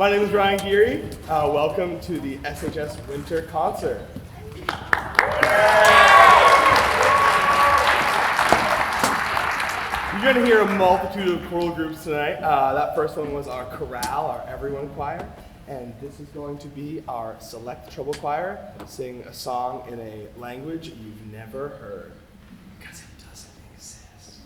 My name is Ryan Geary. Welcome to the SHS Winter Concert. You're going to hear a multitude of choral groups tonight. That first one was our Choral, our Everyone Choir. And this is going to be our Select Treble Choir, sing a song in a language you've never heard. Because it doesn't exist.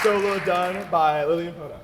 Solo done by Lillian Poda.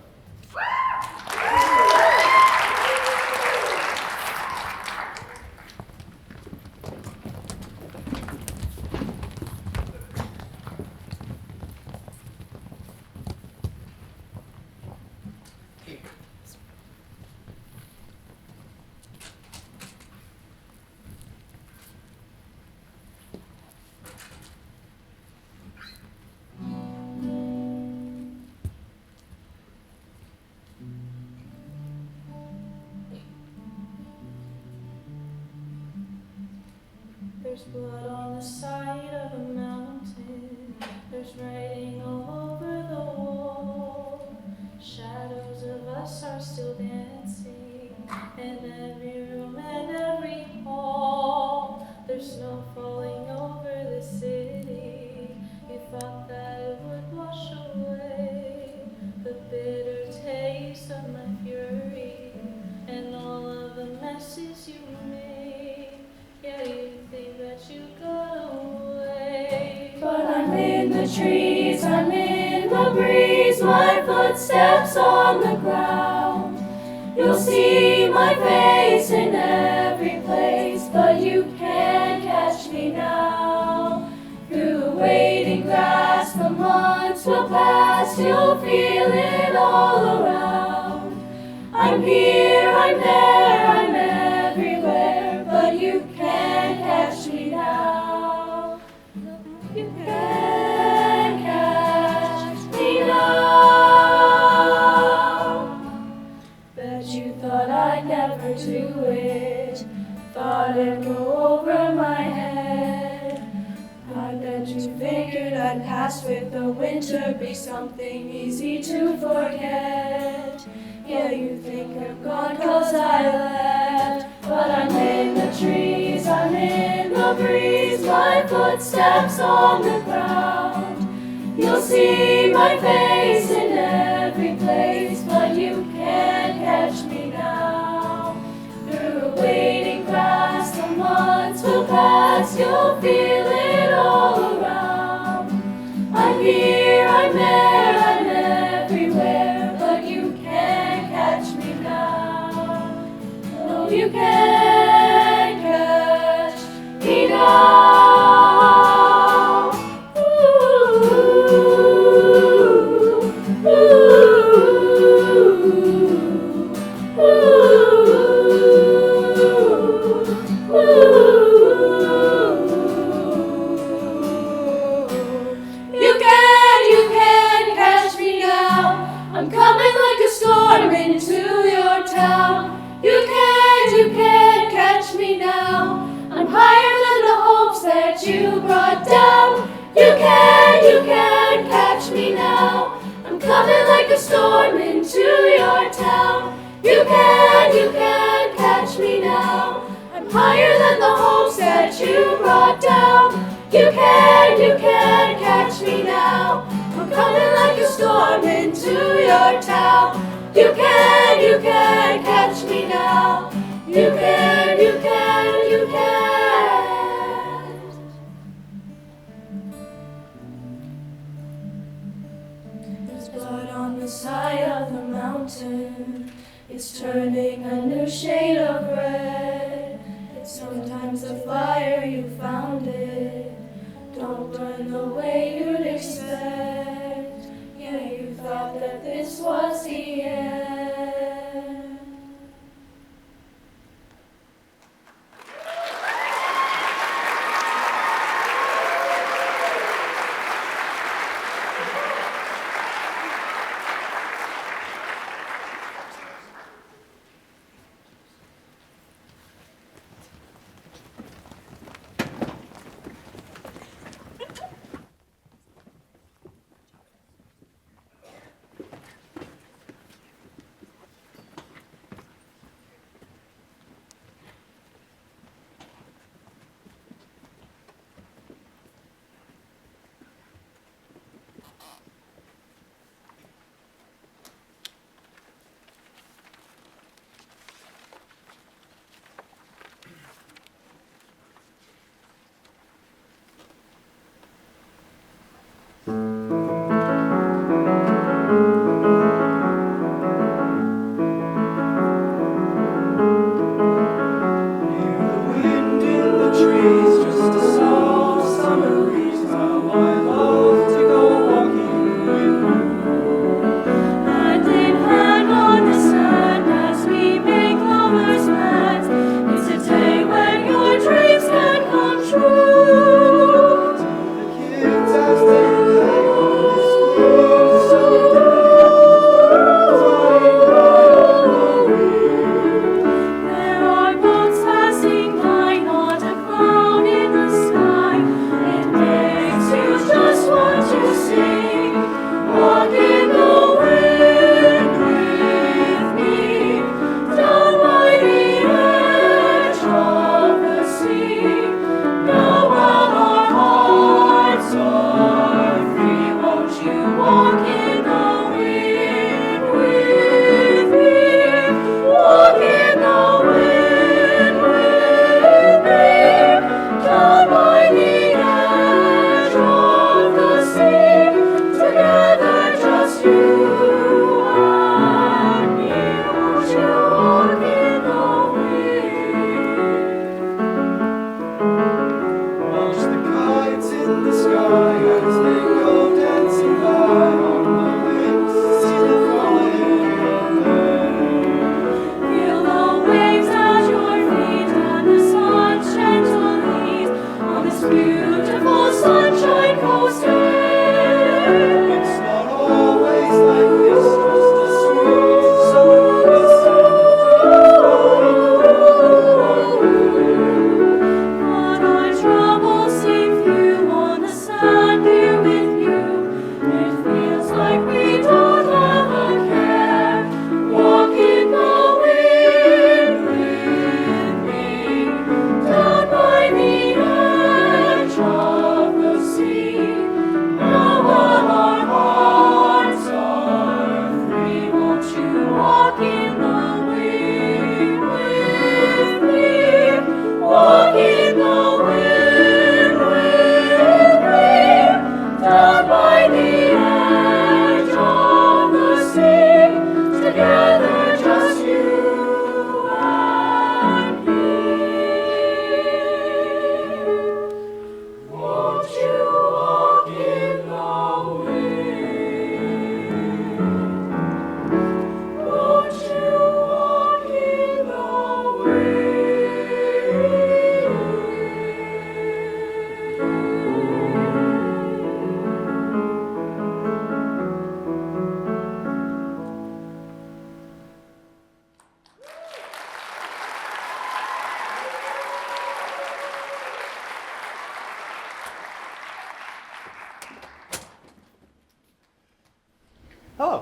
There's blood on the side of a mountain. There's writing all over the wall. Shadows of us are still dancing in every room and every hall. There's snow falling over the city. You thought that it would wash away the bitter taste of my fury and all of the messes you made. Yeah, you think that you got away, but I'm in the trees, I'm in the breeze, my footsteps on the ground. You'll see my face in every place, but you can't catch me now. Through the waiting grass, the months will pass, you'll feel it all around. I'm here, I'm there, I'm everywhere, but you can't catch me now. You can't catch me now. Bet you thought I'd never do it, thought it'd go over my head. I bet you figured I'd pass with the winter, be something easy to forget. Yeah, you think I'm gone 'cause I left, but I'm in the trees, I'm in the breeze, my footsteps on the ground. You'll see my face in every place, but you can't catch me now. Through the waiting grass, the months will pass, you'll feel it all around. I'm here, I'm there, I'm everywhere, but you can't catch me now. No, you can't catch me now. You can't catch me now. storm into your town. You can't catch me now. I'm higher than the hopes that you brought down. You can't catch me now. I'm coming like a storm into your town. You can't catch me now. I'm higher than the hopes that you brought down. You can't catch me now. I'm coming like a storm into your town. You can't catch me now. You can't. There's blood on the side of the mountain. It's turning a new shade of red. It's sometimes the fire you found it. Don't burn the way you'd expect. Yeah, you thought that this was the end.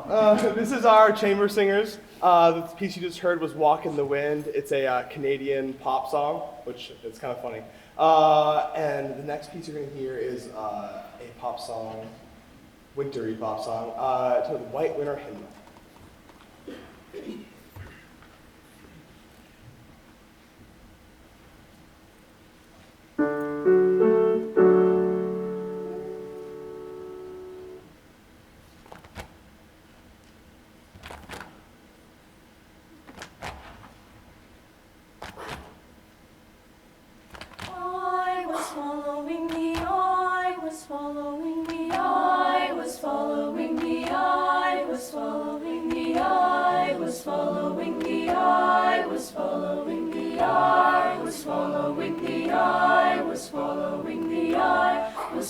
This is our chamber singers. The piece you just heard was Walk in the Wind. It's a Canadian pop song, which is kind of funny. And the next piece you're going to hear is a pop song, wintry pop song, titled White Winter Hymnal.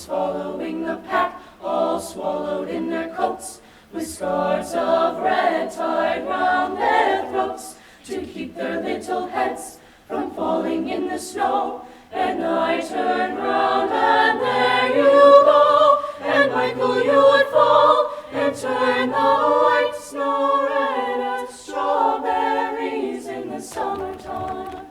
Following the pack, all swallowed in their coats, with scarves of red tied round their throats, to keep their little heads from falling in the snow. And I turned round, and there you go, and Michael, you would fall, and turn the white snow red as strawberries in the summertime.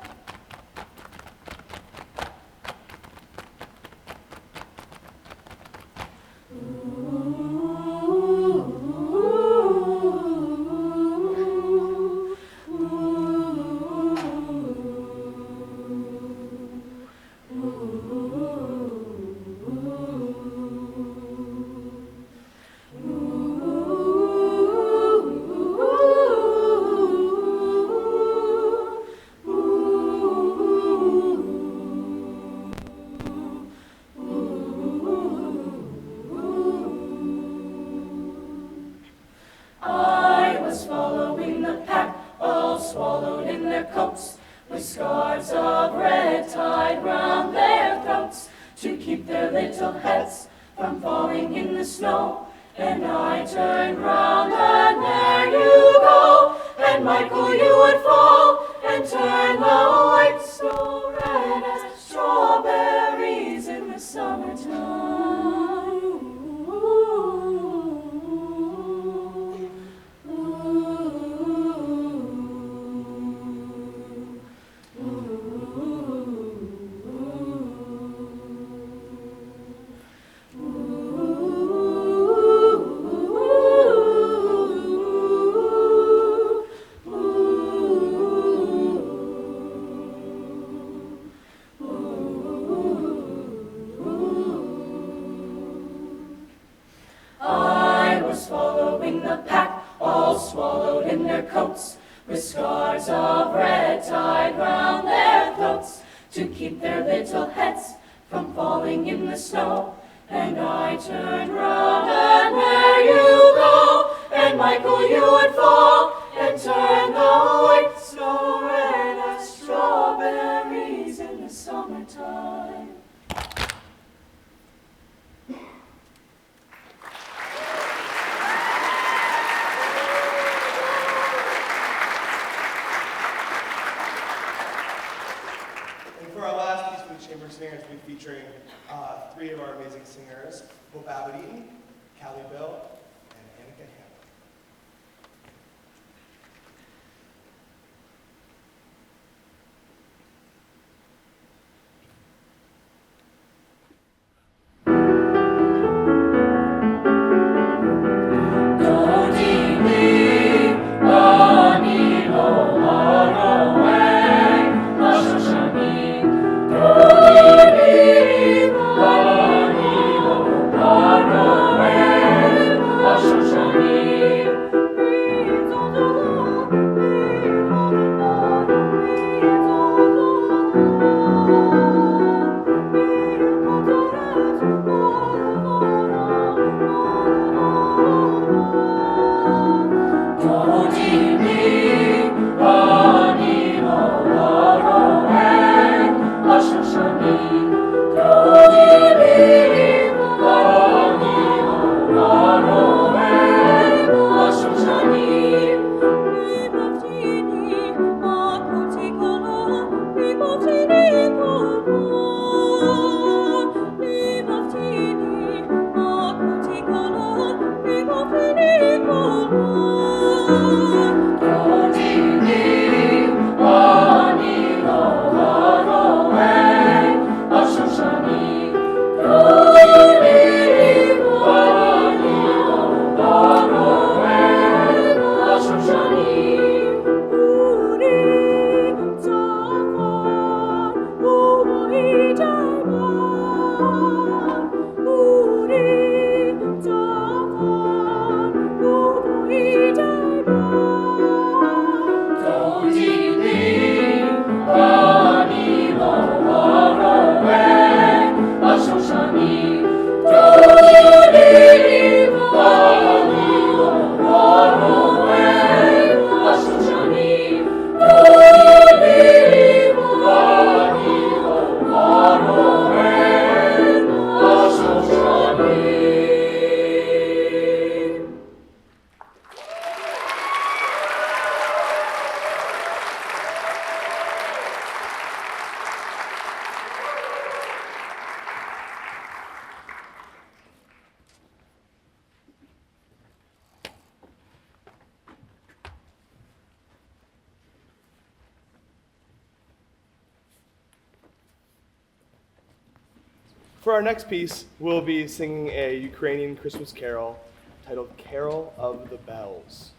For our next piece, we'll be singing a Ukrainian Christmas carol titled Carol of the Bells.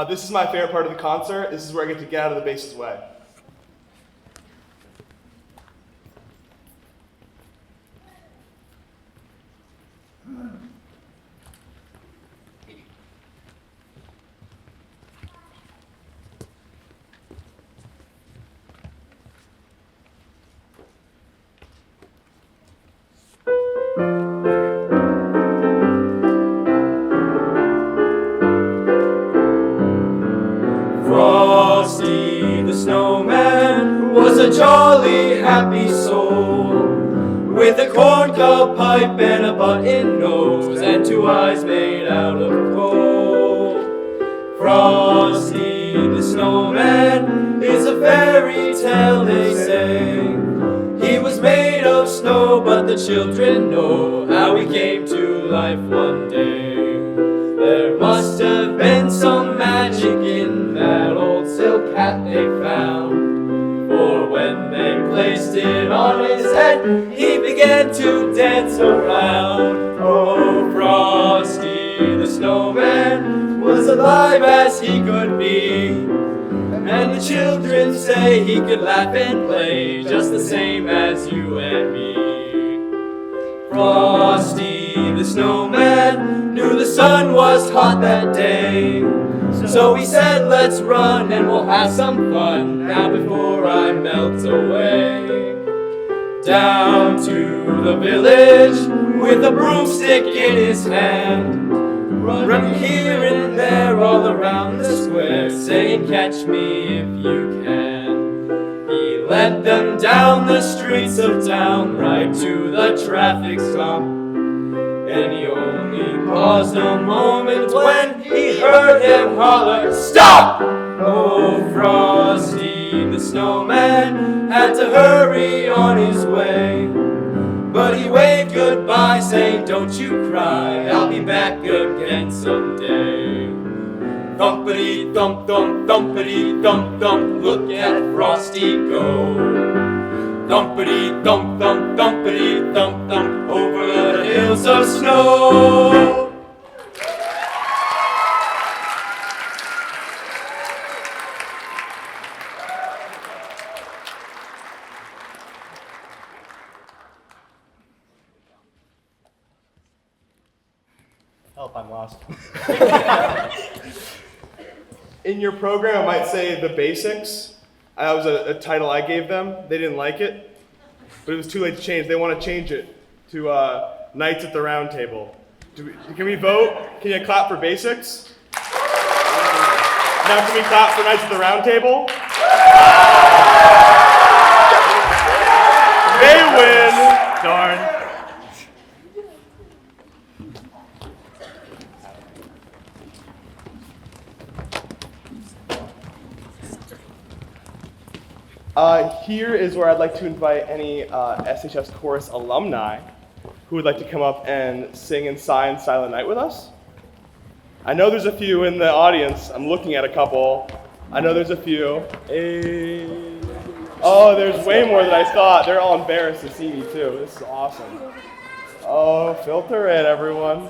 This is my favorite part of the concert. This is where I get to get out of the bass's way. Frosty the snowman was a jolly, happy soul, with a corncob pipe and a button nose and two eyes made out of coal. Frosty the snowman is a fairy tale, they say. He was made of snow, but the children know how he came to life one day. There must have been some magic in that old silk hat they found, for when they placed it on his head, he began to dance around. Oh, Frosty the snowman was alive as he could be, and the children say he could laugh and play just the same as you and me. Frosty the snowman knew the sun was hot that day, so he said, let's run and we'll have some fun now before I melt away. Down to the village with a broomstick in his hand, running here and there all around the square, saying, catch me if you can. He led them down the streets of town, right to the traffic stop, and he only paused a moment when he heard him holler, stop! Oh, Frosty the snowman had to hurry on his way, but he waved goodbye, saying, don't you cry, I'll be back again someday. Thumpity thump thump, thumpity thump thump, look at Frosty go. Thumpity thump thump, thumpity thump thump, over the hills of snow. Help, I'm lost. In your program, I might say The Basics. That was a title I gave them. They didn't like it, but it was too late to change. They want to change it to Knights at the Round Table. Can we vote? Can you clap for Basics? Now can we clap for Knights at the Round Table? They win. Darn. Here is where I'd like to invite any SHS chorus alumni who would like to come up and sing and sign Silent Night with us. I know there's a few in the audience. I'm looking at a couple. I know there's a few. Hey. Oh, there's way more than I thought. They're all embarrassed to see me too. This is awesome. Oh, filter in, everyone.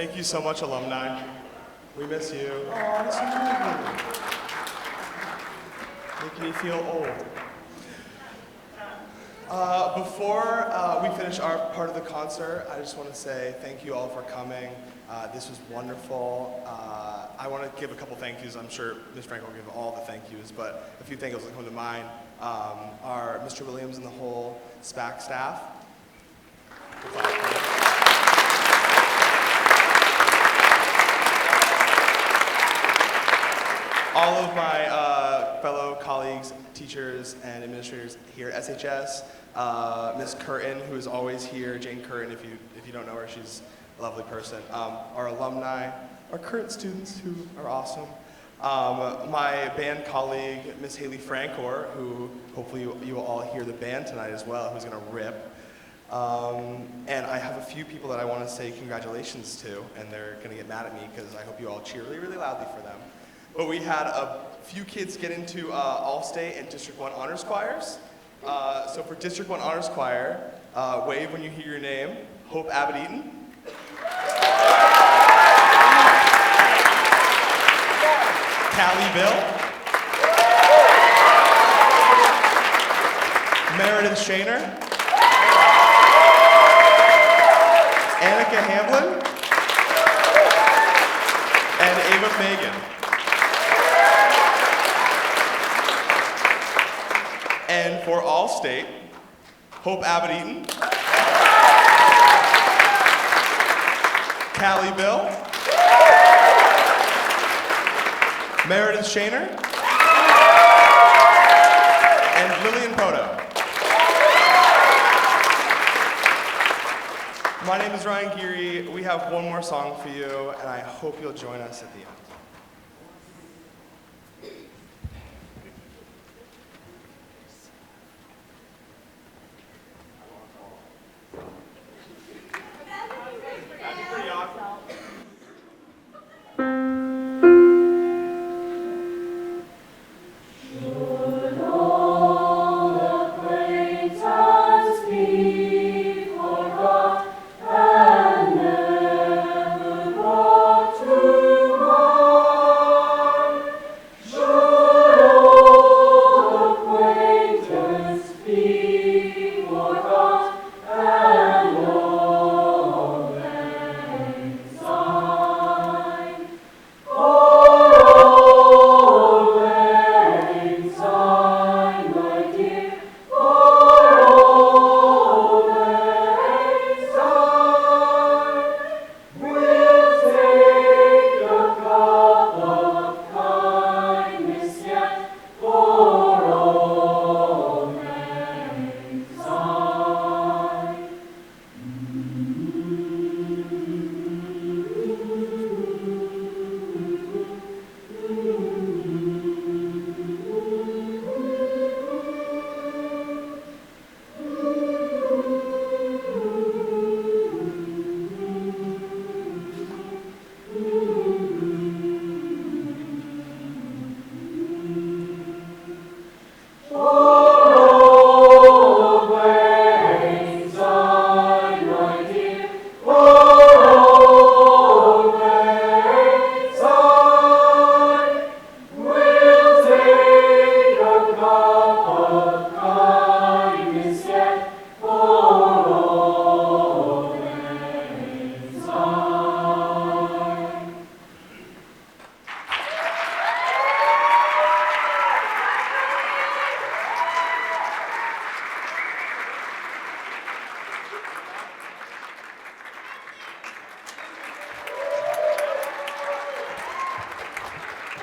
Thank you so much, alumni. We miss you. Oh, this is making me feel old. Before we finish our part of the concert, I just want to say thank you all for coming. This was wonderful. I want to give a couple thank yous. I'm sure Ms. Frank will give all the thank yous, but a few thank yous that come to mind are Mr. Williams and the whole SPAC staff. All of my fellow colleagues, teachers, and administrators here at SHS. Ms. Curtin, who is always here, Jane Curtin, if you don't know her, she's a lovely person. Our alumni, our current students who are awesome. My band colleague, Ms. Haley Francor, who hopefully you will all hear the band tonight as well, who's gonna rip. And I have a few people that I want to say congratulations to, and they're gonna get mad at me because I hope you all cheer really, really loudly for them. But we had a few kids get into All-State and District 1 Honors Choirs. So for District 1 Honors Choir, wave when you hear your name. Hope Abbott Eaton. Callie Bill. Meredith Shaner. Annika Hamlin. And Ava Fagan. And for All-State, Hope Abbott Eaton, Callie Bill, Meredith Shaner, and Lillian Poto. My name is Ryan Geary. We have one more song for you, and I hope you'll join us at the end.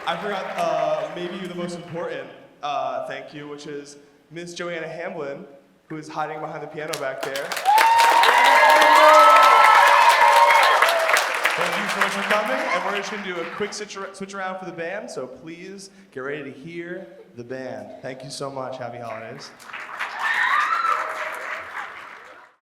I forgot maybe the most important thank you, which is Miss Joanna Hamlin, who is hiding behind the piano back there. Thank you so much for coming, and we're just going to do a quick switch around for the band, so please get ready to hear the band. Thank you so much. Happy holidays.